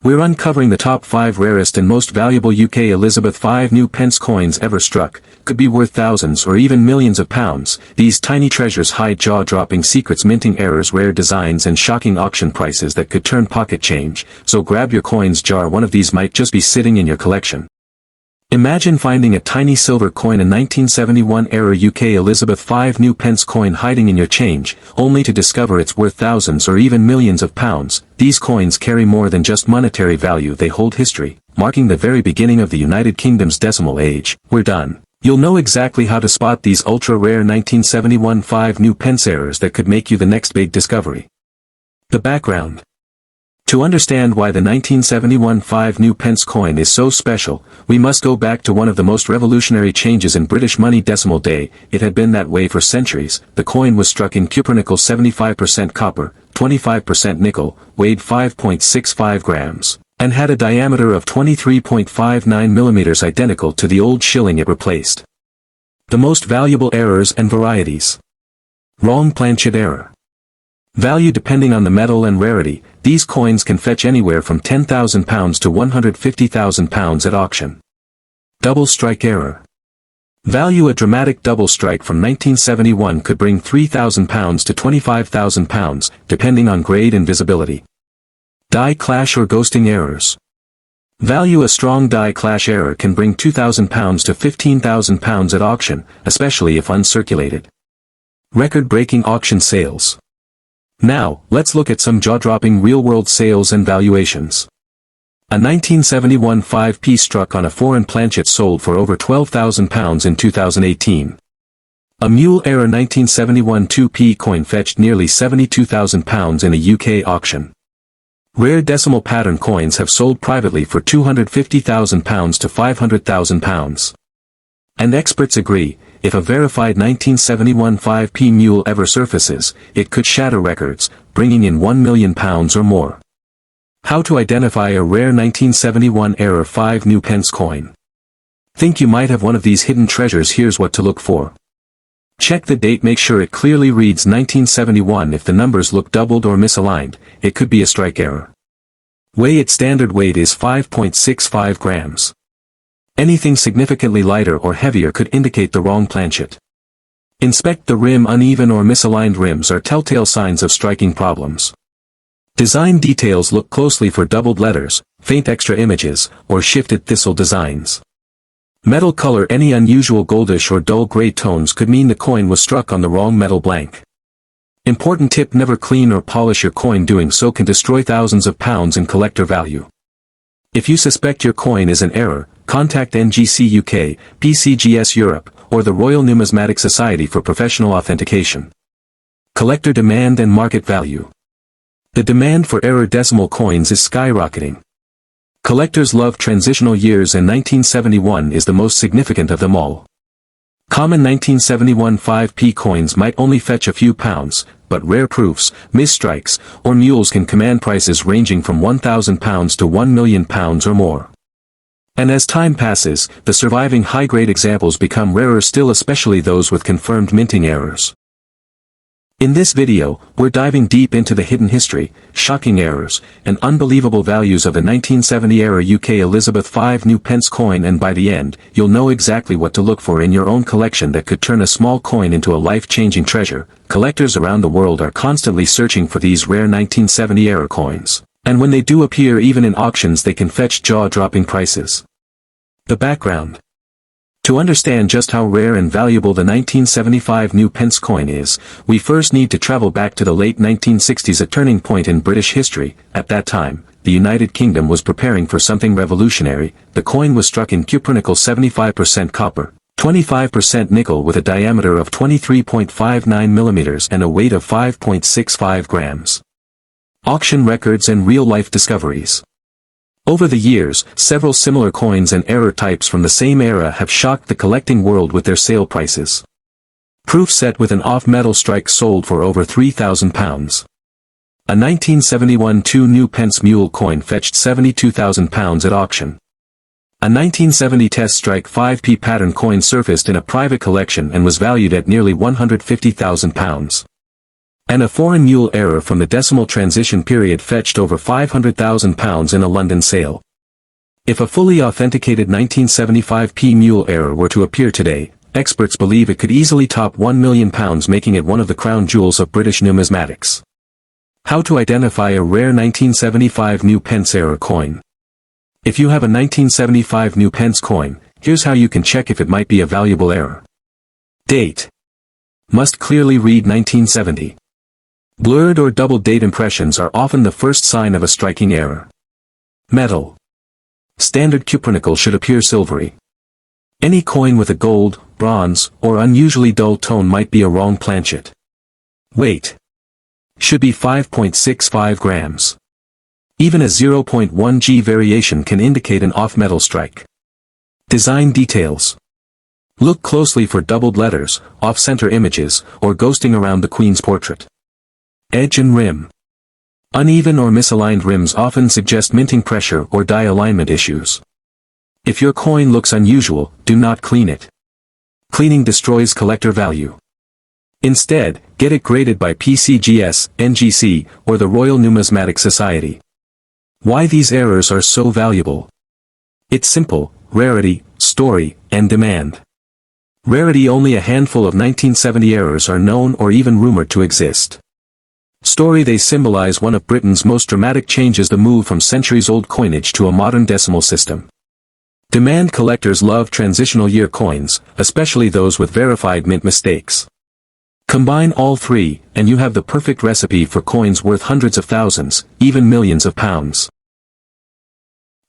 We're uncovering the top 5 rarest and most valuable UK Elizabeth V new pence coins ever struck. Could be worth thousands or even millions of pounds. These tiny treasures hide jaw-dropping secrets, minting errors, rare designs and shocking auction prices that could turn pocket change. So grab your coins jar, one of these might just be sitting in your collection. Imagine finding a tiny silver coin, a 1971-era UK Elizabeth V new pence coin hiding in your change, only to discover it's worth thousands or even millions of pounds. These coins carry more than just monetary value, they hold history, marking the very beginning of the United Kingdom's decimal age. We're done. You'll know exactly how to spot these ultra-rare 1971 V new pence errors that could make you the next big discovery. The background. To understand why the 1971 V new pence coin is so special, we must go back to one of the most revolutionary changes in British money decimal day. It had been that way for centuries. The coin was struck in cupronickel, 75% copper, 25% nickel, weighed 5.65 grams, and had a diameter of 23.59 millimeters, identical to the old shilling it replaced. The most valuable errors and varieties. Wrong planchet error. Value depending on the metal and rarity. These coins can fetch anywhere from £10,000 to £150,000 at auction. Double strike error. Value: a dramatic double strike from 1971 could bring £3,000 to £25,000, depending on grade and visibility. Die clash or ghosting errors. Value: a strong die clash error can bring £2,000 to £15,000 at auction, especially if uncirculated. Record-breaking auction sales. Now, let's look at some jaw-dropping real-world sales and valuations. A 1971 5p struck on a foreign planchet sold for over £12,000 in 2018. A mule-era 1971 2p coin fetched nearly £72,000 in a UK auction. Rare decimal pattern coins have sold privately for £250,000 to £500,000. And experts agree, if a verified 1971 5p mule ever surfaces, it could shatter records, bringing in £1 million or more. How to identify a rare 1971-era 5 new pence coin? Think you might have one of these hidden treasures? Here's what to look for. Check the date, make sure it clearly reads 1971. If the numbers look doubled or misaligned, it could be a strike error. Weigh: its standard weight is 5.65 grams. Anything significantly lighter or heavier could indicate the wrong planchet. Inspect the rim. Uneven or misaligned rims are telltale signs of striking problems. Design details: look closely for doubled letters, faint extra images, or shifted thistle designs. Metal color: any unusual goldish or dull gray tones could mean the coin was struck on the wrong metal blank. Important tip: never clean or polish your coin. Doing so can destroy thousands of pounds in collector value. If you suspect your coin is an error, contact NGC UK, PCGS Europe, or the Royal Numismatic Society for professional authentication. Collector demand and market value. The demand for error decimal coins is skyrocketing. Collectors love transitional years, and 1971 is the most significant of them all. Common 1971 5p coins might only fetch a few pounds, but rare proofs, misstrikes, or mules can command prices ranging from £1,000 to £1 million or more. And as time passes, the surviving high-grade examples become rarer still, especially those with confirmed minting errors. In this video, we're diving deep into the hidden history, shocking errors, and unbelievable values of the 1970-era UK Elizabeth V new pence coin, and by the end, you'll know exactly what to look for in your own collection that could turn a small coin into a life-changing treasure. Collectors around the world are constantly searching for these rare 1970-era coins, and when they do appear, even in auctions, they can fetch jaw-dropping prices. The background. To understand just how rare and valuable the 1975 new pence coin is, we first need to travel back to the late 1960s, a turning point in British history. At that time, the United Kingdom was preparing for something revolutionary. The coin was struck in cupronickel, 75% copper, 25% nickel, with a diameter of 23.59 millimeters and a weight of 5.65 grams. Auction records and real-life discoveries. Over the years, several similar coins and error types from the same era have shocked the collecting world with their sale prices. Proof set with an off-metal strike sold for over £3,000. A 1971 2 new pence mule coin fetched £72,000 at auction. A 1970 test strike 5p pattern coin surfaced in a private collection and was valued at nearly £150,000. And a foreign mule error from the decimal transition period fetched over £500,000 in a London sale. If a fully authenticated 1975p mule error were to appear today, experts believe it could easily top £1 million, making it one of the crown jewels of British numismatics. How to identify a rare 1975 new pence error coin. If you have a 1975 new pence coin, here's how you can check if it might be a valuable error. Date. Must clearly read 1970. Blurred or double date impressions are often the first sign of a striking error. Metal. Standard cupronickel should appear silvery. Any coin with a gold, bronze, or unusually dull tone might be a wrong planchet. Weight. Should be 5.65 grams. Even a 0.1 g variation can indicate an off-metal strike. Design details. Look closely for doubled letters, off-center images, or ghosting around the Queen's portrait. Edge and rim. Uneven or misaligned rims often suggest minting pressure or die alignment issues. If your coin looks unusual, do not clean it. Cleaning destroys collector value. Instead, get it graded by PCGS, NGC, or the Royal Numismatic Society. Why these errors are so valuable? It's simple: rarity, story, and demand. Rarity: only a handful of 1970 errors are known or even rumored to exist. Story: they symbolize one of Britain's most dramatic changes, the move from centuries-old coinage to a modern decimal system. Demand: collectors love transitional year coins, especially those with verified mint mistakes. Combine all three, and you have the perfect recipe for coins worth hundreds of thousands, even millions of pounds.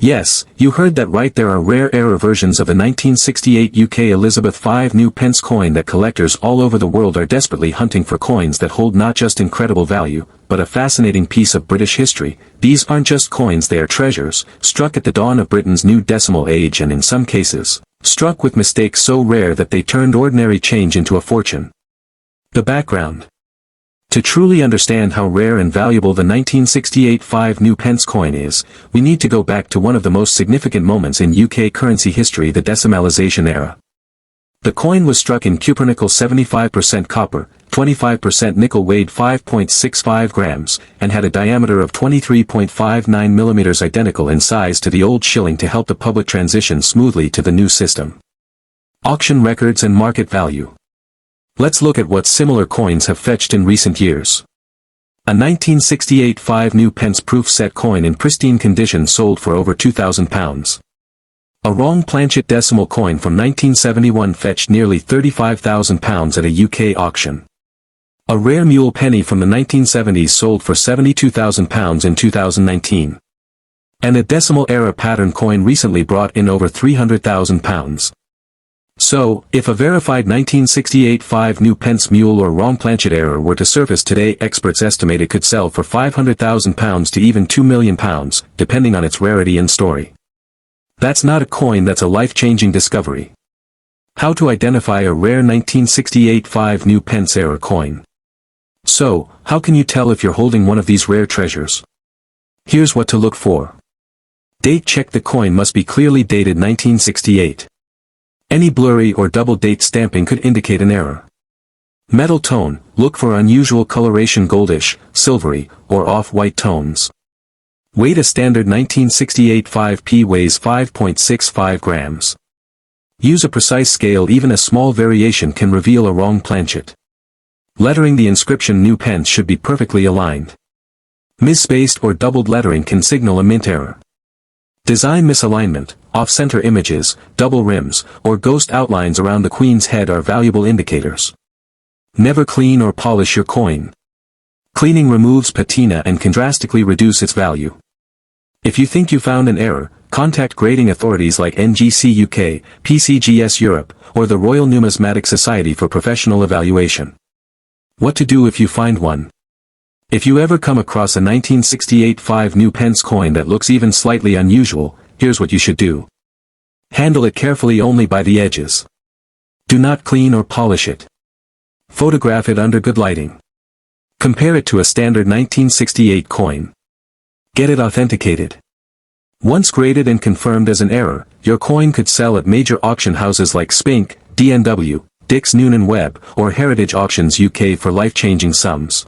Yes, you heard that right, there are rare error versions of a 1968 UK Elizabeth V new pence coin that collectors all over the world are desperately hunting for, coins that hold not just incredible value, but a fascinating piece of British history. These aren't just coins, they are treasures, struck at the dawn of Britain's new decimal age, and in some cases, struck with mistakes so rare that they turned ordinary change into a fortune. The background. To truly understand how rare and valuable the 1968 5 new pence coin is, we need to go back to one of the most significant moments in UK currency history, the decimalisation era. The coin was struck in cupronickel 75% copper, 25% nickel, weighed 5.65 grams, and had a diameter of 23.59 millimeters, identical in size to the old shilling, to help the public transition smoothly to the new system. Auction records and market value. Let's look at what similar coins have fetched in recent years. A 1968 5 new pence proof set coin in pristine condition sold for over £2,000. A wrong planchet decimal coin from 1971 fetched nearly £35,000 at a UK auction. A rare mule penny from the 1970s sold for £72,000 in 2019. And a decimal era pattern coin recently brought in over £300,000. So, if a verified 1968 5 new pence mule or wrong planchet error were to surface today, experts estimate it could sell for £500,000 to even £2 million, depending on its rarity and story. That's not a coin, that's a life-changing discovery. How to identify a rare 1968 5 new pence error coin. So, how can you tell if you're holding one of these rare treasures? Here's what to look for. Date: check the coin must be clearly dated 1968. Any blurry or double date stamping could indicate an error. Metal tone: look for unusual coloration, goldish, silvery, or off-white tones. Weight: a standard 1968 5p weighs 5.65 grams. Use a precise scale, even a small variation can reveal a wrong planchet. Lettering: the inscription new pence should be perfectly aligned. Misspaced or doubled lettering can signal a mint error. Design misalignment: off-center images, double rims, or ghost outlines around the Queen's head are valuable indicators. Never clean or polish your coin. Cleaning removes patina and can drastically reduce its value. If you think you found an error, contact grading authorities like NGC UK, PCGS Europe, or the Royal Numismatic Society for professional evaluation. What to do if you find one? If you ever come across a 1968 5 new pence coin that looks even slightly unusual, here's what you should do. Handle it carefully, only by the edges. Do not clean or polish it. Photograph it under good lighting. Compare it to a standard 1968 coin. Get it authenticated. Once graded and confirmed as an error, your coin could sell at major auction houses like Spink, DNW, Dix Noonan Webb, or Heritage Auctions UK for life-changing sums.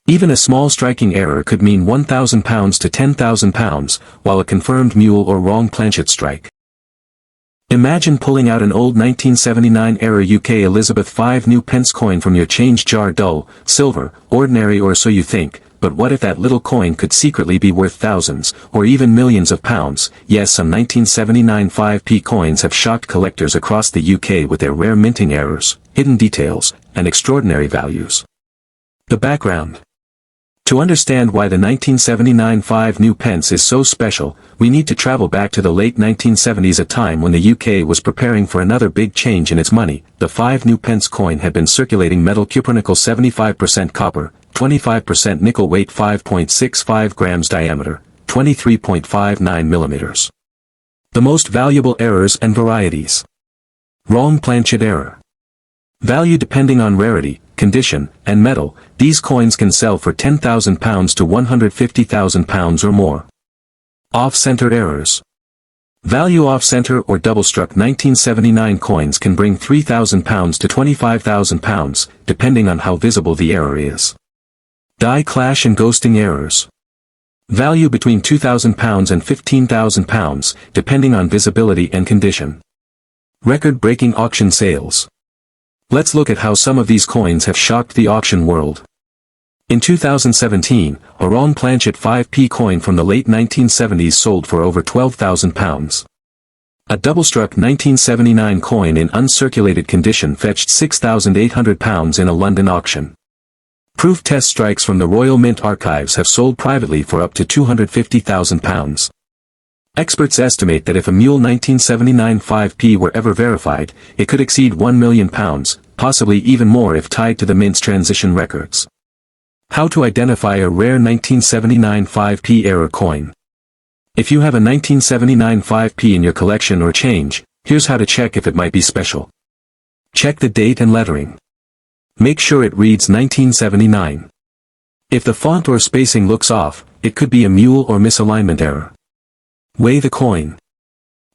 Even a small striking error could mean £1,000 to £10,000, while a confirmed mule or wrong planchet strike. Imagine pulling out an old 1979-era UK Elizabeth V new pence coin from your change jar. Dull, silver, ordinary, or so you think, but what if that little coin could secretly be worth thousands, or even millions of pounds? Yes, some 1979 5p coins have shocked collectors across the UK with their rare minting errors, hidden details, and extraordinary values. The background. To understand why the 1979 5 new pence is so special, we need to travel back to the late 1970s, a time when the UK was preparing for another big change in its money. The 5 new pence coin had been circulating metal cupronickel 75% copper, 25% nickel, weight 5.65 grams, diameter 23.59 millimeters. The most valuable errors and varieties. Wrong planchet error. Value depending on rarity, condition, and metal. These coins can sell for £10,000 to £150,000 or more. Off-center errors. Value off-center or double-struck 1979 coins can bring £3,000 to £25,000, depending on how visible the error is. Die clash and ghosting errors. Value between £2,000 and £15,000, depending on visibility and condition. Record-breaking auction sales. Let's look at how some of these coins have shocked the auction world. In 2017, a wrong planchet 5p coin from the late 1970s sold for over £12,000. A double-struck 1979 coin in uncirculated condition fetched £6,800 in a London auction. Proof test strikes from the Royal Mint archives have sold privately for up to £250,000. Experts estimate that if a mule 1979 5p were ever verified, it could exceed £1 million, possibly even more if tied to the Mint's transition records. How to identify a rare 1979 5p error coin. If you have a 1979 5p in your collection or change, here's how to check if it might be special. Check the date and lettering. Make sure it reads 1979. If the font or spacing looks off, it could be a mule or misalignment error. Weigh the coin.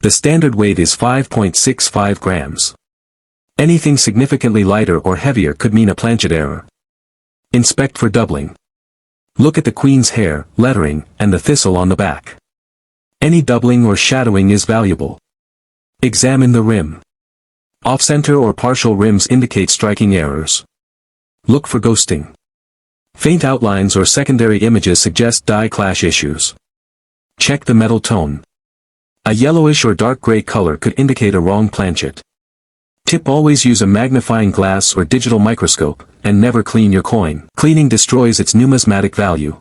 The standard weight is 5.65 grams. Anything significantly lighter or heavier could mean a planchet error. Inspect for doubling. Look at the queen's hair, lettering, and the thistle on the back. Any doubling or shadowing is valuable. Examine the rim. Off-center or partial rims indicate striking errors. Look for ghosting. Faint outlines or secondary images suggest die clash issues. Check the metal tone. A yellowish or dark gray color could indicate a wrong planchet. Tip: always use a magnifying glass or digital microscope, and never clean your coin. Cleaning destroys its numismatic value.